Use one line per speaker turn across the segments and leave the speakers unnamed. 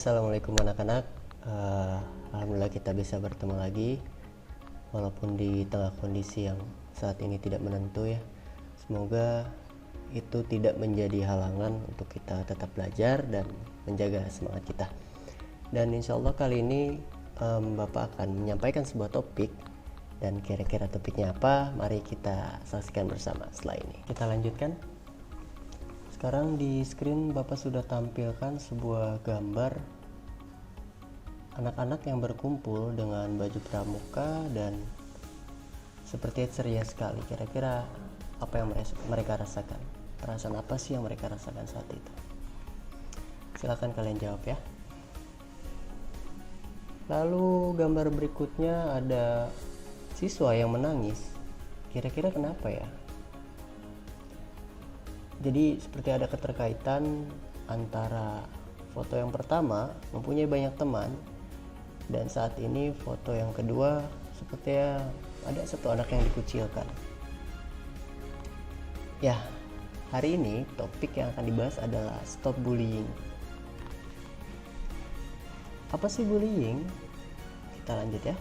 Assalamualaikum anak-anak. Alhamdulillah kita bisa bertemu lagi walaupun di tengah kondisi yang saat ini tidak menentu ya. Semoga itu tidak menjadi halangan untuk kita tetap belajar dan menjaga semangat kita. Dan insya Allah kali ini Bapak akan menyampaikan sebuah topik, dan kira-kira topiknya apa? Mari kita saksikan bersama setelah ini. Kita lanjutkan. Sekarang di screen Bapak sudah tampilkan sebuah gambar anak-anak yang berkumpul dengan baju pramuka dan seperti ceria sekali. Kira-kira apa yang mereka rasakan? Perasaan apa sih yang mereka rasakan saat itu? Silakan kalian jawab ya. Lalu gambar berikutnya ada siswa yang menangis. Kira-kira kenapa ya? Jadi seperti ada keterkaitan antara foto yang pertama mempunyai banyak teman, dan saat ini foto yang kedua sepertinya ada satu anak yang dikucilkan. Ya, hari ini topik yang akan dibahas adalah stop bullying. Apa sih bullying? Kita lanjut ya.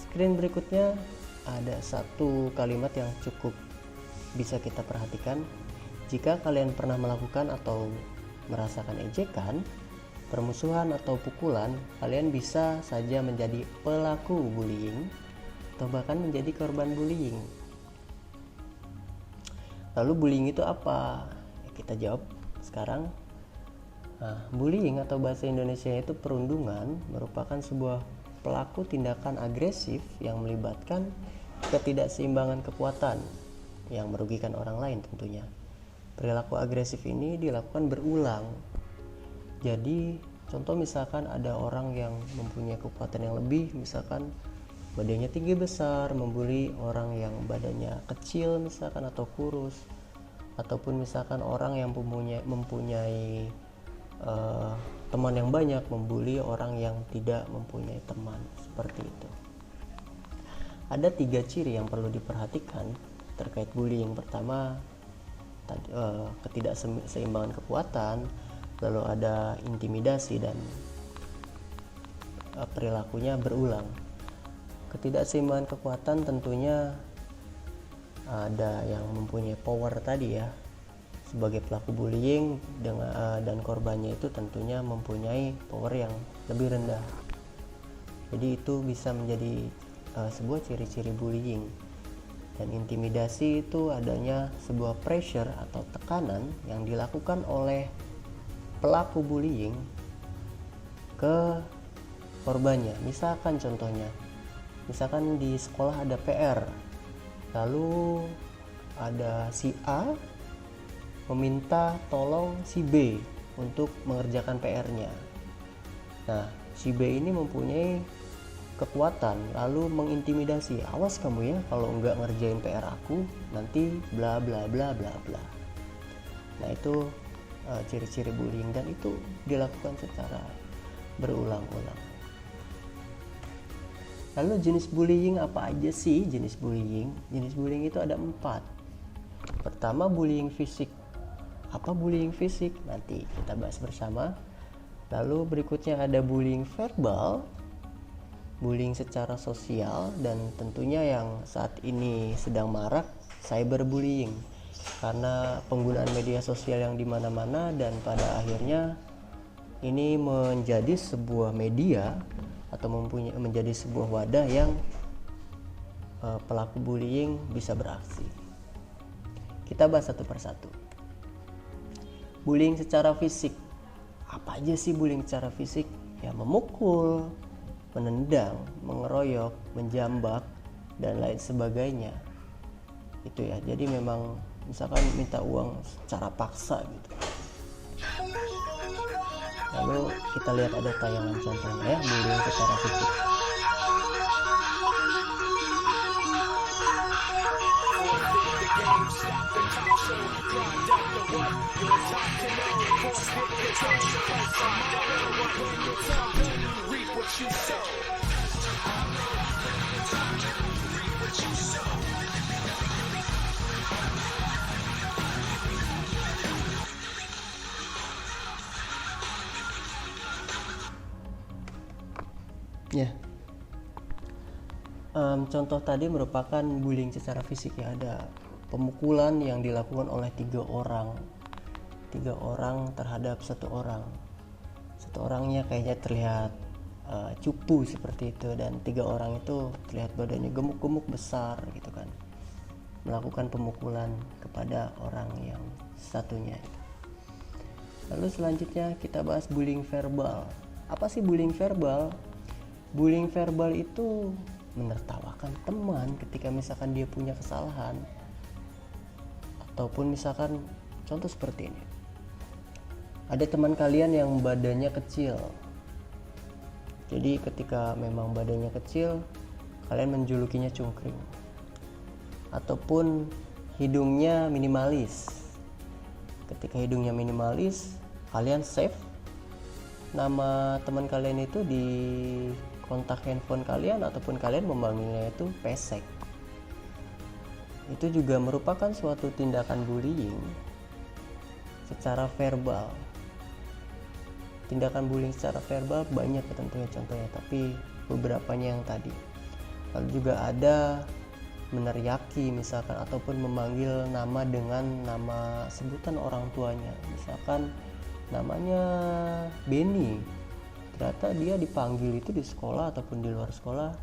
Screen berikutnya ada satu kalimat yang cukup bisa kita perhatikan. Jika kalian pernah melakukan atau merasakan ejekan, permusuhan atau pukulan, kalian bisa saja menjadi pelaku bullying atau bahkan menjadi korban bullying. Lalu bullying itu apa? Kita jawab sekarang. Bullying atau bahasa Indonesia itu perundungan, merupakan sebuah pelaku tindakan agresif yang melibatkan ketidakseimbangan kekuatan yang merugikan orang lain tentunya. Perilaku agresif ini dilakukan berulang. Jadi contoh misalkan ada orang yang mempunyai kekuatan yang lebih, misalkan badannya tinggi besar, membuli orang yang badannya kecil misalkan atau kurus, ataupun misalkan orang yang mempunyai teman yang banyak membuli orang yang tidak mempunyai teman, seperti itu. Ada 3 ciri yang perlu diperhatikan terkait bullying. Pertama, ketidakseimbangan kekuatan, lalu ada intimidasi, dan perilakunya berulang. Ketidakseimbangan kekuatan tentunya ada yang mempunyai power tadi ya, sebagai pelaku bullying, dan korbannya itu tentunya mempunyai power yang lebih rendah. Jadi itu bisa menjadi sebuah ciri-ciri bullying. Dan intimidasi itu adanya sebuah pressure atau tekanan yang dilakukan oleh pelaku bullying ke korbannya. Misalkan contohnya, misalkan di sekolah ada PR, lalu ada si A meminta tolong si B untuk mengerjakan PR-nya. Nah, si B ini mempunyai kekuatan, lalu mengintimidasi, awas kamu ya kalau enggak ngerjain PR aku nanti bla bla bla bla bla. Nah itu ciri-ciri bullying, dan itu dilakukan secara berulang-ulang. Lalu jenis bullying apa aja sih? Jenis bullying itu ada 4. Pertama, bullying fisik. Apa bullying fisik? Nanti kita bahas bersama. Lalu berikutnya ada bullying verbal, bullying secara sosial, dan tentunya yang saat ini sedang marak, cyberbullying, karena penggunaan media sosial yang dimana-mana, dan pada akhirnya ini menjadi sebuah media atau menjadi sebuah wadah yang pelaku bullying bisa beraksi. Kita bahas satu persatu. Bullying secara fisik. Apa aja sih bullying secara fisik? Ya, memukul, menendang, mengeroyok, menjambak, dan lain sebagainya. Itu ya. Jadi memang misalkan minta uang secara paksa gitu. Lalu kita lihat ada tayangan contohnya ya, bullying secara fisik. Ya, contoh tadi merupakan bullying secara fisik ya, ada pemukulan yang dilakukan oleh tiga orang terhadap satu orangnya kayaknya terlihat cupu seperti itu, dan tiga orang itu terlihat badannya gemuk-gemuk besar gitu kan, melakukan pemukulan kepada orang yang satunya. Lalu selanjutnya kita bahas bullying verbal. Apa sih bullying verbal? Bullying verbal itu menertawakan teman ketika misalkan dia punya kesalahan, ataupun misalkan contoh seperti ini, ada teman kalian yang badannya kecil, jadi ketika memang badannya kecil kalian menjulukinya cungkring, ataupun hidungnya minimalis. Ketika hidungnya minimalis, kalian save nama teman kalian itu di kontak handphone kalian, ataupun kalian memanggilnya itu pesek. Itu juga merupakan suatu tindakan bullying secara verbal. Tindakan bullying secara verbal banyak ya tentunya contohnya, tapi beberapanya yang tadi. Lalu juga ada meneriaki misalkan, ataupun memanggil nama dengan nama sebutan orang tuanya. Misalkan namanya Benny, ternyata dia dipanggil itu di sekolah ataupun di luar sekolah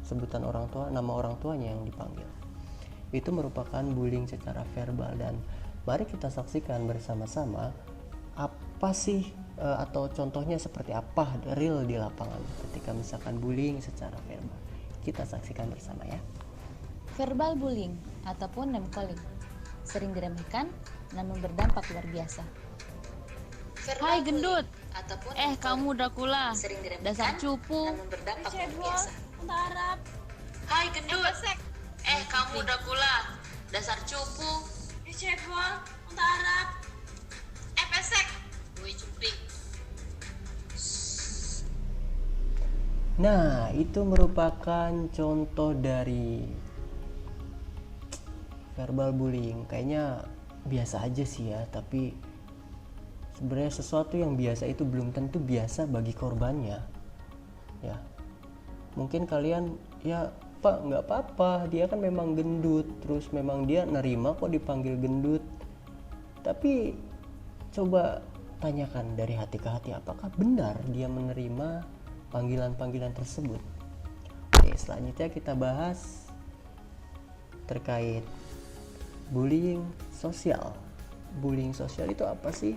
sebutan orang tua, nama orang tuanya yang dipanggil. Itu merupakan bullying secara verbal, dan mari kita saksikan bersama-sama apa sih atau contohnya seperti apa real di lapangan ketika misalkan bullying secara verbal. Kita saksikan bersama ya.
Verbal bullying ataupun name calling sering diremehkan namun berdampak luar biasa.
Hai gendut,
Ataupun
kamu udah kula,
sering diremehkan
dasar cupu.
namun berdampak luar biasa.
Harap.
Hai gendut, kamu udah kula, dasar cupu.
Cebol, untuk Arab.
Pesek, gue cuping.
Nah, itu merupakan contoh dari verbal bullying. Kayaknya biasa aja sih ya, tapi sebenarnya sesuatu yang biasa itu belum tentu biasa bagi korbannya. Ya, mungkin kalian ya Pak, nggak apa-apa, dia kan memang gendut, terus memang dia nerima kok dipanggil gendut. Tapi coba tanyakan dari hati ke hati, apakah benar dia menerima panggilan-panggilan tersebut. Oke, selanjutnya kita bahas terkait bullying sosial. Bullying sosial itu apa sih?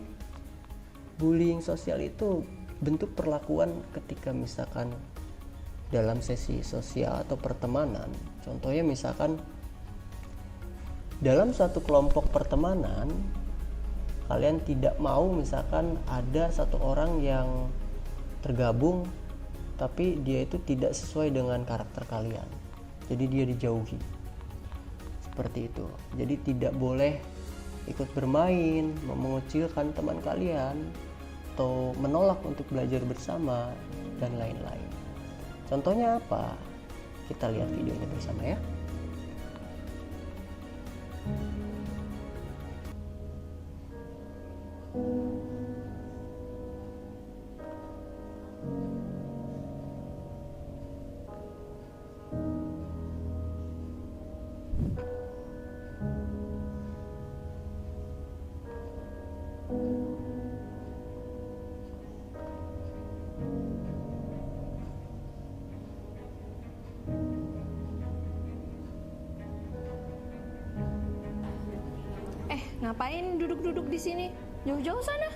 Bullying sosial itu bentuk perlakuan ketika misalkan dalam sesi sosial atau pertemanan. Contohnya misalkan dalam satu kelompok pertemanan, kalian tidak mau misalkan ada satu orang yang tergabung tapi dia itu tidak sesuai dengan karakter kalian, jadi dia dijauhi seperti itu. Jadi tidak boleh ikut bermain, mengucilkan teman kalian, atau menolak untuk belajar bersama dan lain-lain. Contohnya apa? Kita lihat videonya bersama ya.
Ngapain duduk-duduk di sini? Jauh-jauh sana.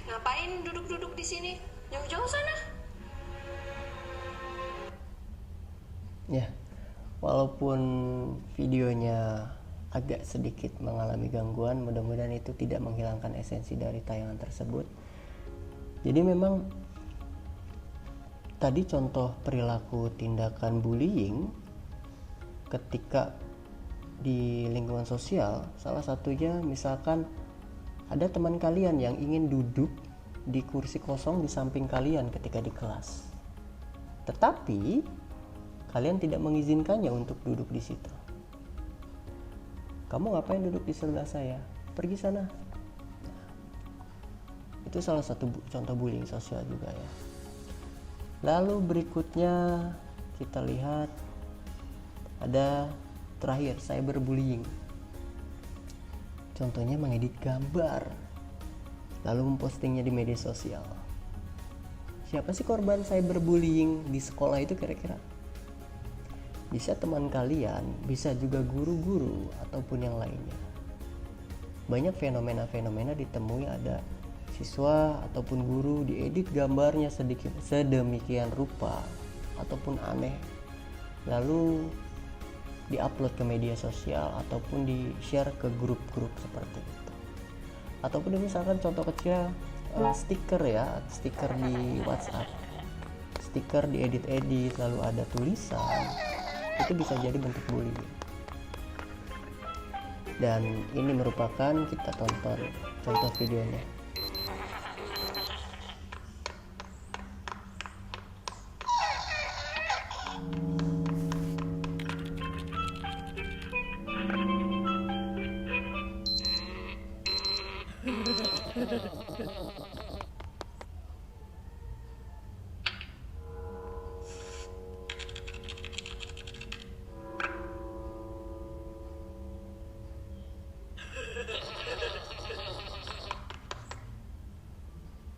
Ngapain duduk-duduk di sini? Jauh-jauh sana.
Ya, walaupun videonya agak sedikit mengalami gangguan, mudah-mudahan itu tidak menghilangkan esensi dari tayangan tersebut. Jadi memang tadi contoh perilaku tindakan bullying ketika di lingkungan sosial, salah satunya misalkan ada teman kalian yang ingin duduk di kursi kosong di samping kalian ketika di kelas, tetapi kalian tidak mengizinkannya untuk duduk di situ. Kamu ngapain duduk di sebelah saya? pergi sana. Itu salah satu contoh bullying sosial juga ya. Lalu berikutnya kita lihat ada terakhir cyberbullying. Contohnya mengedit gambar lalu mempostingnya di media sosial. Siapa sih korban cyberbullying di sekolah itu kira-kira? Bisa teman kalian, bisa juga guru-guru ataupun yang lainnya. Banyak fenomena-fenomena ditemui ada siswa ataupun guru diedit gambarnya sedemikian rupa ataupun aneh, lalu diupload ke media sosial ataupun di-share ke grup-grup seperti itu. Ataupun misalkan contoh kecil stiker ya, stiker di WhatsApp, stiker diedit-edit lalu ada tulisan, itu bisa jadi bentuk bullying. Dan ini merupakan, kita tonton contoh videonya.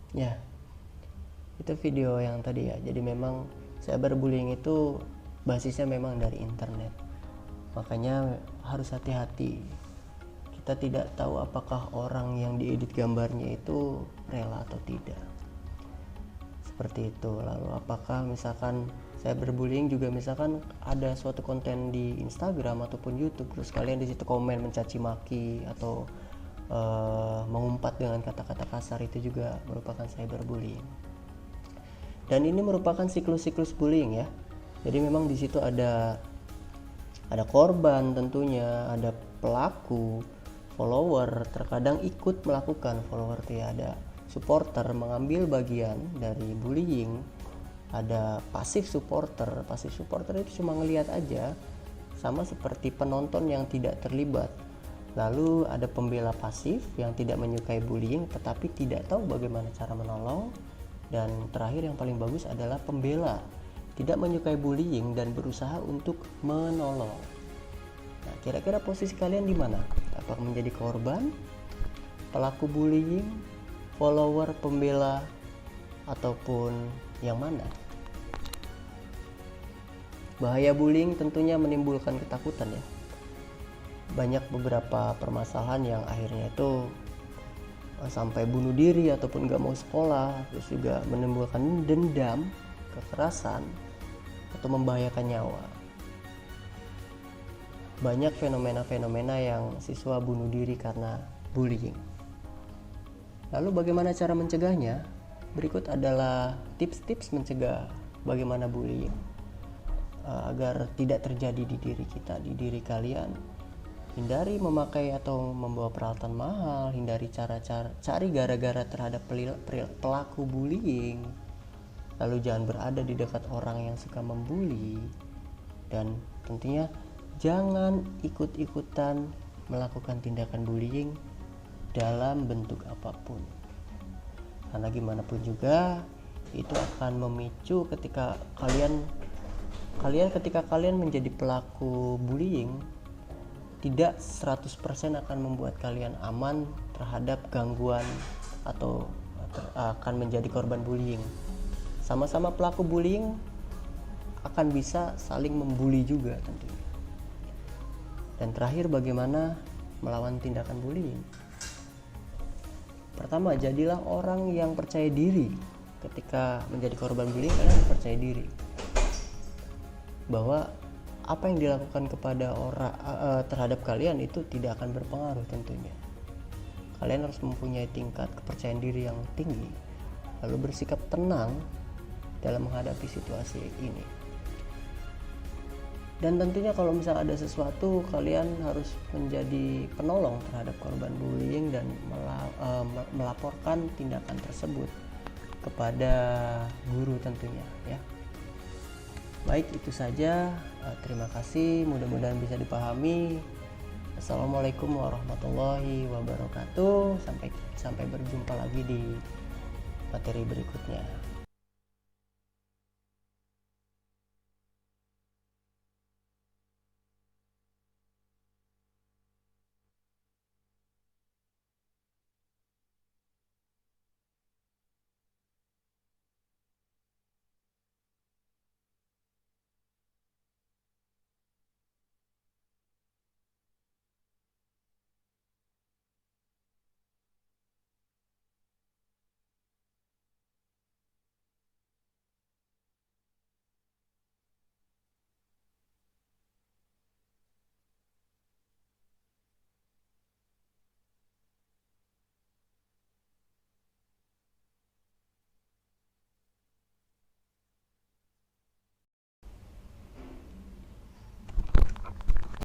Ya, itu video yang tadi ya. Jadi memang cyberbullying itu basisnya memang dari internet. Makanya harus hati-hati. Kita tidak tahu apakah orang yang diedit gambarnya itu rela atau tidak. Seperti itu. Lalu apakah misalkan cyberbullying juga misalkan ada suatu konten di Instagram ataupun YouTube, terus kalian di situ komen mencaci maki atau mengumpat dengan kata-kata kasar, itu juga merupakan cyberbullying. Dan ini merupakan siklus-siklus bullying ya. Jadi memang di situ ada korban tentunya, ada pelaku, follower, terkadang ikut melakukan follower itu ya, ada supporter mengambil bagian dari bullying, ada pasif supporter. Pasif supporter itu cuma ngelihat aja, sama seperti penonton yang tidak terlibat. Lalu ada pembela pasif yang tidak menyukai bullying tetapi tidak tahu bagaimana cara menolong. Dan terakhir yang paling bagus adalah pembela, tidak menyukai bullying dan berusaha untuk menolong. Nah, kira-kira posisi kalian di mana? Apakah menjadi korban, pelaku bullying, follower, pembela, ataupun yang mana? Bahaya bullying tentunya menimbulkan ketakutan ya. Banyak beberapa permasalahan yang akhirnya itu sampai bunuh diri ataupun gak mau sekolah, terus juga menimbulkan dendam, kekerasan, atau membahayakan nyawa. Banyak fenomena-fenomena yang siswa bunuh diri karena bullying. Lalu bagaimana cara mencegahnya? Berikut adalah tips-tips mencegah bagaimana bullying agar tidak terjadi di diri kita, di diri kalian. Hindari memakai atau membawa peralatan mahal, hindari cari gara-gara terhadap pelaku bullying. Lalu jangan berada di dekat orang yang suka membuli, dan tentunya jangan ikut-ikutan melakukan tindakan bullying dalam bentuk apapun. Karena gimana pun juga itu akan memicu ketika kalian menjadi pelaku bullying, tidak 100% akan membuat kalian aman terhadap gangguan atau akan menjadi korban bullying. Sama-sama pelaku bullying akan bisa saling membuli juga tentunya. Dan terakhir, bagaimana melawan tindakan bullying? Pertama, jadilah orang yang percaya diri. Ketika menjadi korban bullying, kalian percaya diri bahwa apa yang dilakukan kepada orang terhadap kalian itu tidak akan berpengaruh tentunya. Kalian harus mempunyai tingkat kepercayaan diri yang tinggi, lalu bersikap tenang dalam menghadapi situasi ini. Dan tentunya kalau misalnya ada sesuatu, kalian harus menjadi penolong terhadap korban bullying dan melaporkan tindakan tersebut kepada guru tentunya ya. Baik, itu saja. Terima kasih, mudah-mudahan bisa dipahami. Assalamualaikum warahmatullahi wabarakatuh. Sampai berjumpa lagi di materi berikutnya.